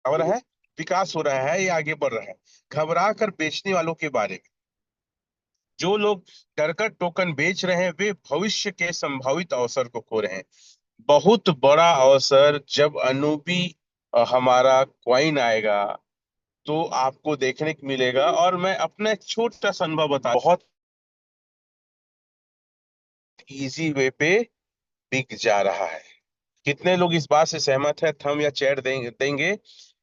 हो रहा है, विकास हो रहा है या आगे बढ़ रहा है। घबरा कर बेचने वालों के बारे में, जो लोग डरकर टोकन बेच रहे हैं वे भविष्य के संभावित अवसर को खो रहे हैं। बहुत बड़ा अवसर जब अनुबी हमारा क्वाइन आएगा तो आपको देखने को मिलेगा। और मैं अपना एक छोटा सा अनुभव बता, बहुत इजी वे पे बिक जा रहा है। कितने लोग इस बात से सहमत है, थंब या चैट देंगे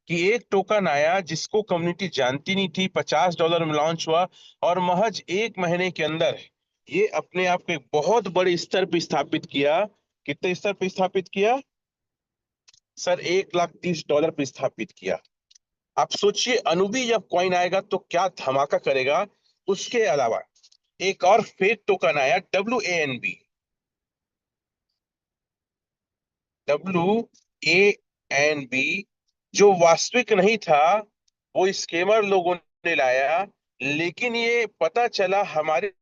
कि एक टोकन आया जिसको कम्युनिटी जानती नहीं थी, $50 में लॉन्च हुआ, और महज एक महीने के अंदर ये अपने आप को एक बहुत बड़े स्तर पे स्थापित किया। कितने स्तर पे स्थापित किया सर? $1,30,000 पे स्थापित किया। आप सोचिए अनुबी जब कॉइन आएगा तो क्या धमाका करेगा। उसके अलावा एक और फेक टोकन आया, WANB, जो वास्तविक नहीं था, वो स्कैमर लोगों ने लाया। लेकिन ये पता चला हमारे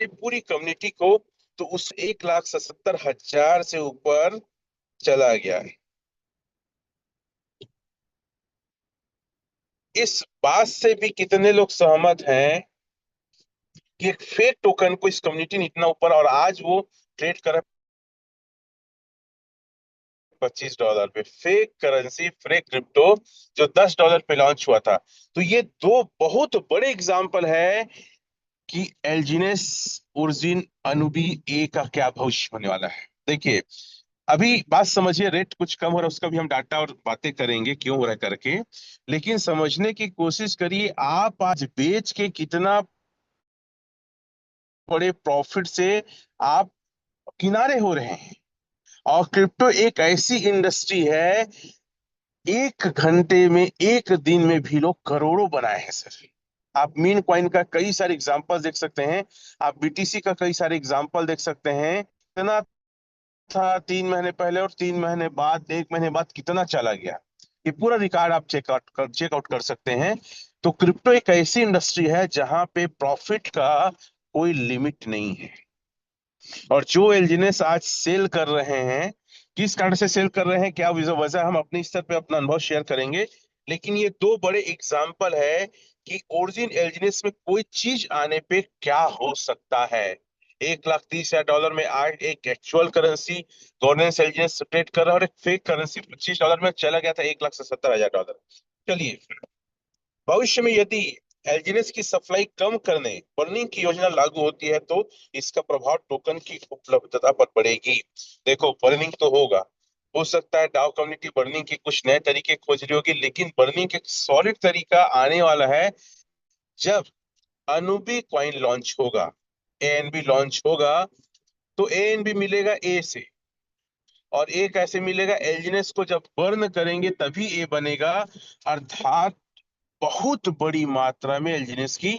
पूरी कम्युनिटी को, तो उस 1,77,000 से ऊपर चला गया। इस बात से भी कितने लोग सहमत हैं कि एक फेक टोकन को इस कम्युनिटी ने इतना ऊपर, और आज वो ट्रेड कर रहा है $25 पे। फेक करेंसी, फेक क्रिप्टो जो $10 पे लॉन्च हुआ था। तो ये दो बहुत बड़े एग्जाम्पल है कि एल्जिनेस, ओरिजिन, अनुबी ए का क्या भविष्य होने वाला है। देखिए, अभी बात समझिए, रेट कुछ कम हो रहा है, उसका भी हम डाटा और बातें करेंगे क्यों हो रहा है करके। लेकिन समझने की कोशिश करिए, आप आज बेच के कितना बड़े प्रॉफिट से आप किनारे हो रहे हैं। और क्रिप्टो एक ऐसी इंडस्ट्री है, 1 घंटे में, 1 दिन में भी लोग करोड़ों बनाए हैं सर। आप मीन कॉइन का कई सारे एग्जांपल देख सकते हैं, आप बीटीसी का कई सारे एग्जांपल देख सकते हैं। इतना था 3 महीने पहले, और 3 महीने बाद, 1 महीने बाद कितना चला गया। ये पूरा रिकॉर्ड आप चेकआउट कर सकते हैं। तो क्रिप्टो एक ऐसी इंडस्ट्री है जहां पे प्रॉफिट का कोई लिमिट नहीं है। और जो एलजीनेस आज सेल कर रहे हैं, किस कारण से सेल कर रहे हैं, क्या वजह, हम अपने स्तर पे अपना अनुभव शेयर करेंगे। लेकिन ये दो बड़े एग्जाम्पल है कि ओरिजिन एलजीनेस में कोई चीज आने पे क्या हो सकता है। $1,30,000 में आज एक एक्चुअल करेंसी गवर्नेंस एलजीनेस ट्रेड कर रहा है, और एक फेक करेंसी $25 में चला गया था $1,70,000। चलिए, भविष्य में यदि एलजीनेस की सप्लाई कम करने, बर्निंग की योजना लागू होती है तो इसका प्रभाव टोकन की उपलब्धता पर पड़ेगी। देखो, बर्निंग तो होगा, हो सकता है डाउ कम्युनिटी बर्निंग के कुछ नए तरीके खोज रही होगी, लेकिन बर्निंग के सॉलिड तरीका आने वाला है जब अनुबी कॉइन लॉन्च होगा, एएनबी लॉन्च होगा। तो एएनबी मिलेगा ए से, और ए कैसे मिलेगा? एलजीनेस को जब बर्न करेंगे तभी ए बनेगा। अर्थात बहुत बड़ी मात्रा में एल्जीनेस की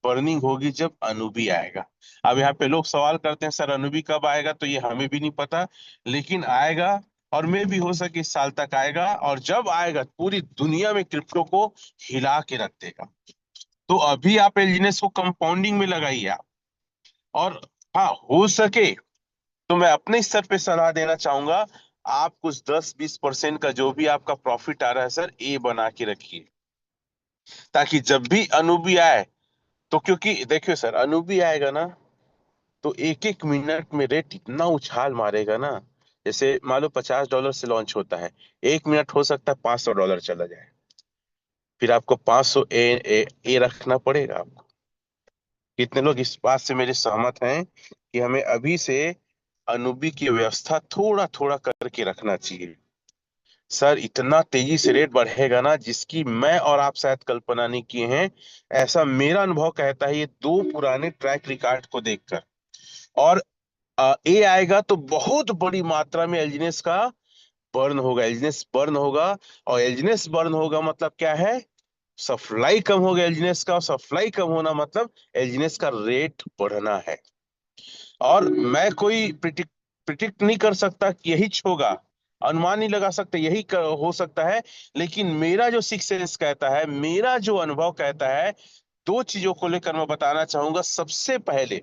बर्निंग होगी जब अनुबी आएगा। अब यहाँ पे लोग सवाल करते हैं सर अनुबी कब आएगा, तो ये हमें भी नहीं पता, लेकिन आएगा। और मे भी हो सके इस साल तक आएगा, और जब आएगा पूरी दुनिया में क्रिप्टो को हिला के रख देगा। तो अभी आप एल्जीनेस को कंपाउंडिंग में लगाइए आप। और हाँ, हो सके तो मैं अपने स्तर पे सलाह देना चाहूंगा, आप कुछ 10-20% का जो भी आपका प्रॉफिट आ रहा है सर, ए बना के रखिए, ताकि जब भी अनुबी आए तो, क्योंकि देखियो सर, अनुबी आएगा ना तो एक एक मिनट में रेट इतना उछाल मारेगा ना। जैसे मान लो $50 से लॉन्च होता है, 1 मिनट हो सकता है $500 चला जाए। फिर आपको 500 ए रखना पड़ेगा आपको। कितने लोग इस बात से मेरे सहमत हैं कि हमें अभी से अनुबी की व्यवस्था थोड़ा थोड़ा करके रखना चाहिए। सर इतना तेजी से रेट बढ़ेगा ना, जिसकी मैं और आप शायद कल्पना नहीं किए हैं। ऐसा मेरा अनुभव कहता है, ये दो पुराने ट्रैक रिकॉर्ड को देखकर। और ए आएगा तो बहुत बड़ी मात्रा में एल्जिनेस का बर्न होगा, एल्जिनेस बर्न होगा। और एल्जिनेस बर्न होगा मतलब क्या है? सप्लाई कम होगा एल्जिनेस का, और सप्लाई कम होना मतलब एल्जिनेस का रेट बढ़ना है। और मैं कोई प्रिटिक्ट नहीं कर सकता कि यही होगा, अनुमान नहीं लगा सकते हो सकता है। लेकिन मेरा जो सिक्स सेंस कहता है, मेरा जो अनुभव कहता है, दो चीजों को लेकर मैं बताना चाहूंगा। सबसे पहले,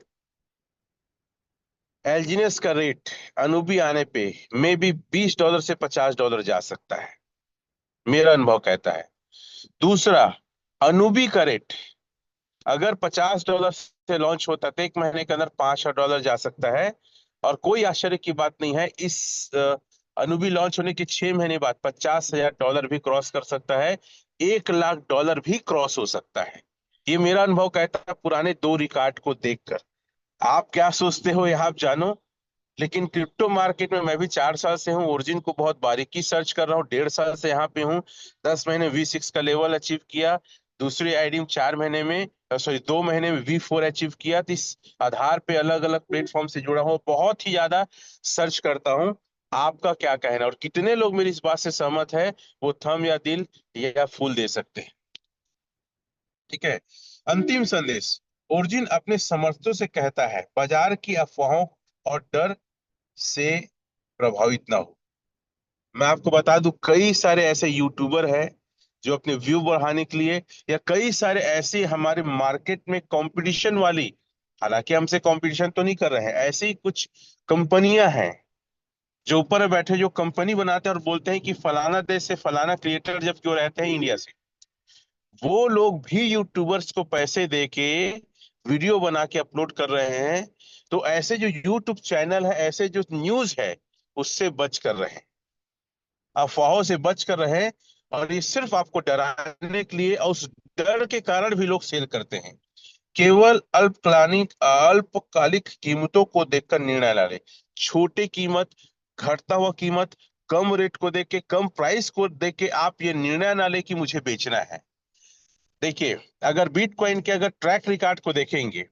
एल्जिनस का रेट अनुबी आने पे मे भी $20 से $50 जा सकता है। मेरा अनुभव कहता है। दूसरा, अनुबी का रेट अगर $50 से लॉन्च होता तो 1 महीने के अंदर $500 जा सकता है। और कोई आश्चर्य की बात नहीं है, इस अनुबी लॉन्च होने के 6 महीने बाद $50,000 भी क्रॉस कर सकता है, $1 लाख भी क्रॉस हो सकता है। ये मेरा अनुभव कहता है पुराने दो रिकॉर्ड को देखकर। आप क्या सोचते हो यह आप जानो। लेकिन क्रिप्टो मार्केट में मैं भी 4 साल से हूँ, ओरिजिन को बहुत बारीकी सर्च कर रहा हूँ, 1.5 साल से यहाँ पे हूँ। 10 महीने V6 का लेवल अचीव किया, दूसरी आईडी में 4 महीने में, सॉरी 2 महीने में V4 अचीव किया। तो इस आधार पे अलग अलग प्लेटफॉर्म से जुड़ा हूँ, बहुत ही ज्यादा सर्च करता हूँ। आपका क्या कहना है और कितने लोग मेरी इस बात से सहमत है, वो थम या दिल या फूल दे सकते हैं। ठीक है। अंतिम संदेश। ओरिजिन अपने समर्थकों से कहता है, बाजार की अफवाहों और डर से प्रभावित ना हो। मैं आपको बता दूं, कई सारे ऐसे यूट्यूबर हैं जो अपने व्यू बढ़ाने के लिए, या कई सारे ऐसे हमारे मार्केट में कंपटीशन वाली, हालांकि हमसे कंपटीशन तो नहीं कर रहे हैं, ऐसी कुछ कंपनियां हैं जो ऊपर बैठे जो कंपनी बनाते हैं और बोलते हैं कि फलाना देश से फलाना क्रिएटर, जबकि वो रहते हैं इंडिया से। वो लोग भी यूट्यूबर्स को पैसे दे के वीडियो बना के अपलोड कर रहे हैं। तो ऐसे जो यूट्यूब चैनल है, ऐसे जो न्यूज है, उससे बच कर रहे हैं, अफवाहों से बच कर रहे। और ये सिर्फ आपको डराने के लिए, और उस डर के कारण भी लोग सेल करते हैं। केवल अल्पकालिक कीमतों को देखकर निर्णय ला ले। छोटी कीमत, घटता हुआ कीमत, कम रेट को देख के, कम प्राइस को देख के आप ये निर्णय ना ले कि मुझे बेचना है। देखिए, अगर बिटकॉइन के अगर ट्रैक रिकॉर्ड को देखेंगे,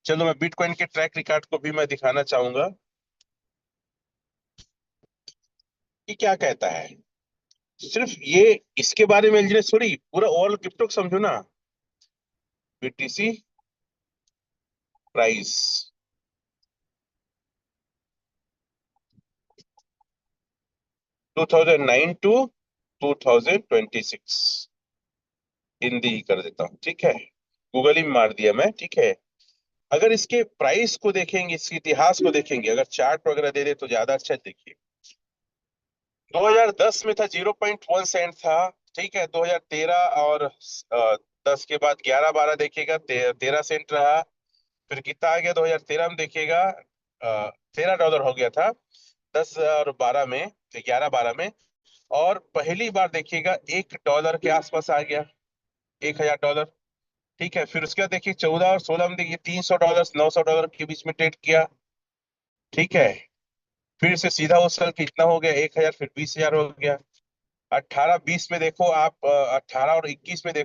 चलो मैं बिटकॉइन के ट्रैक रिकॉर्ड को भी मैं दिखाना चाहूंगा कि क्या कहता है। सिर्फ ये इसके बारे में एलिजिबल थोड़ी, पूरा ओवरऑल क्रिप्टो को समझो ना। बीटीसी प्राइस 2009 टू 2026, हिंदी ही कर देता हूँ, ठीक है। गूगल ही मार दिया मैं, ठीक है। अगर इसके प्राइस को देखेंगे, इसके इतिहास को देखेंगे, अगर चार्ट वगैरह दे दे तो ज्यादा अच्छा है। देखिए, 2010 में था 0.1 सेंट था, ठीक है। 2013 और 10 के बाद 11-12 देखिएगा, 13 सेंट रहा। फिर कितना आ गया 2013 में देखिएगा, $13 हो गया था। 10 और 12 में, 11-12 में। और पहली बार देखिएगा $1 के आसपास आ गया, $1,000। ठीक है। फिर उसके बाद देखिए 14 और 16 में देखिए $300, $900 के बीच में ट्रेड किया। ठीक है। फिर से सीधा उछल के इतना हो गया 1,000, फिर 20,000 हो गया। 18-20 में देखो आप, 18 और 21 में देखो